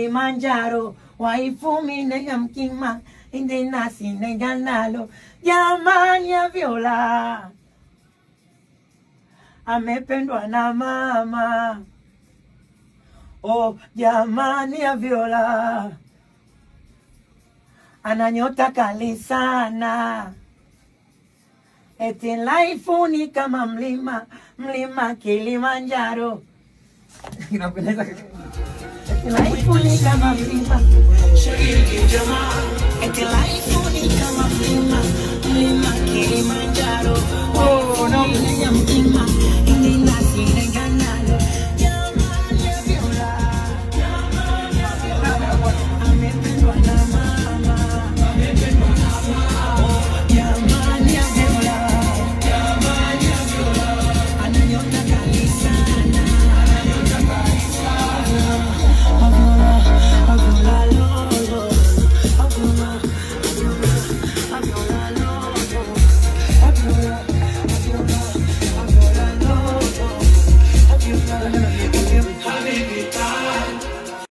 Kilimanjaro, waifumi nega mkima, inde nasi nega nalo, jamani ya Viola, amependwa na mama. Oh, jamani ya Viola, ananyota kali sana. Eti life ni kama mlima, mlima Kilimanjaro. Life ni kama mlima, eti life ni kama mlima, mlima Kilimanjaro. Oh, no, mlima.